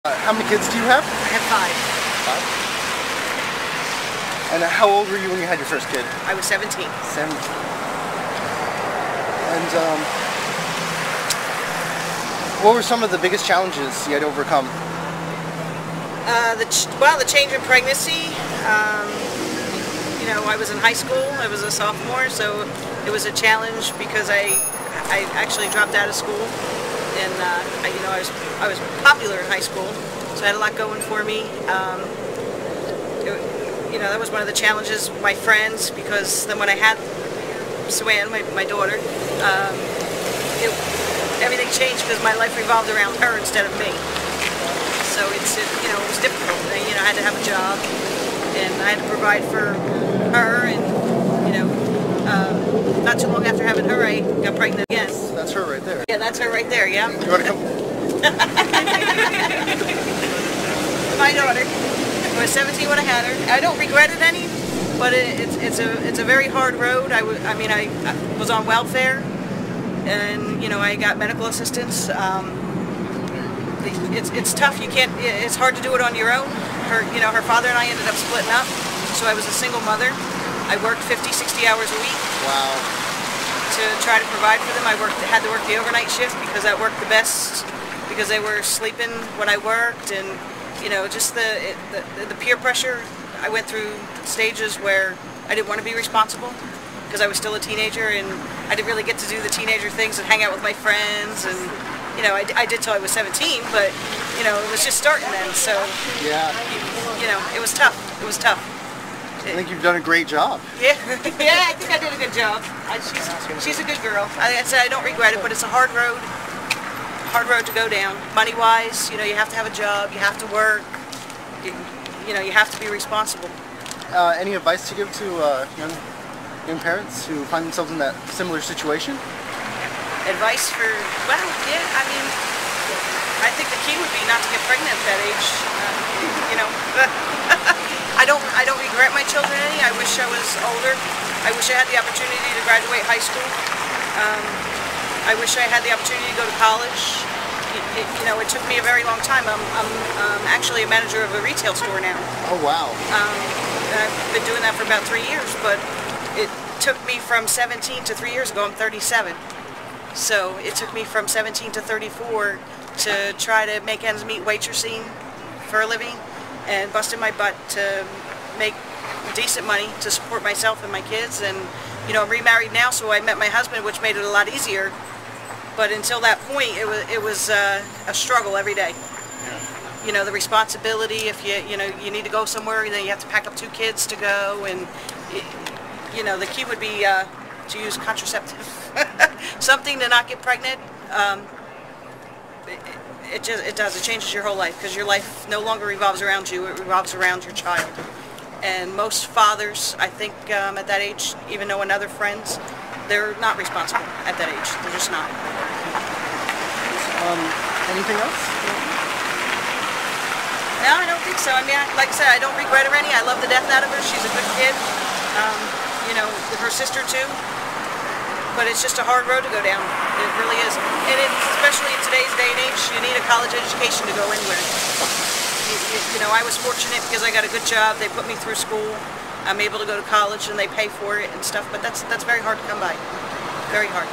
How many kids do you have? I have 5. 5. And how old were you when you had your first kid? I was 17. 17. And what were some of the biggest challenges you had to overcome? The change in pregnancy. I was in high school. I was a sophomore, so it was a challenge because I actually dropped out of school, and I was popular in high school, so I had a lot going for me. That was one of the challenges. My friends, because then when I had Swan, my daughter, everything changed because my life revolved around her instead of me. So it was difficult. I had to have a job, and I had to provide for her, and not too long after having her, I got pregnant again. That's her right there. Yeah, that's her right there. Yeah. You want to come? My daughter. I was 17 when I had her. I don't regret it any, but it's a very hard road. I was on welfare, and I got medical assistance. It's tough. You can't. It's hard to do it on your own. Her father and I ended up splitting up, so I was a single mother. I worked 50, 60 hours a week. Wow. To try to provide for them. I had to work the overnight shift because that worked the best, because they were sleeping when I worked, and just the peer pressure. I went through stages where I didn't want to be responsible because I was still a teenager, and I didn't really get to do the teenager things and hang out with my friends, and I did till I was 17, but it was just starting then, so yeah, it was tough. It was tough. I think you've done a great job. Yeah, yeah, I think I did a good job. She's a good girl. I said I don't regret it, but it's a hard road to go down. Money-wise, you have to have a job, you have to work, you have to be responsible. Any advice to give to young parents who find themselves in that similar situation? Advice for, I think the key would be not to get pregnant at that age. I don't regret my children any. I wish I was older. I wish I had the opportunity to graduate high school. I wish I had the opportunity to go to college. It took me a very long time. I'm actually a manager of a retail store now. Oh wow. I've been doing that for about 3 years, but it took me from 17 to 3 years ago. I'm 37. So it took me from 17 to 34 to try to make ends meet waitressing for a living, and busted my butt to make decent money to support myself and my kids. And I'm remarried now, so I met my husband, which made it a lot easier. But until that point, it was a struggle every day. Yeah. The responsibility. If you need to go somewhere, then you have to pack up 2 kids to go, and the key would be to use contraceptive, something to not get pregnant. It changes your whole life, because your life no longer revolves around you, it revolves around your child. And most fathers, I think, at that age, even knowing other friends, they're not responsible at that age. They're just not. Anything else? No, I don't think so. Like I said, I don't regret her any. I love the death out of her. She's a good kid. Her sister too. But it's just a hard road to go down. It really is. And especially in today's day and age, you need a college education to go anywhere. I was fortunate because I got a good job. They put me through school. I'm able to go to college, and they pay for it and stuff. But that's very hard to come by. Very hard.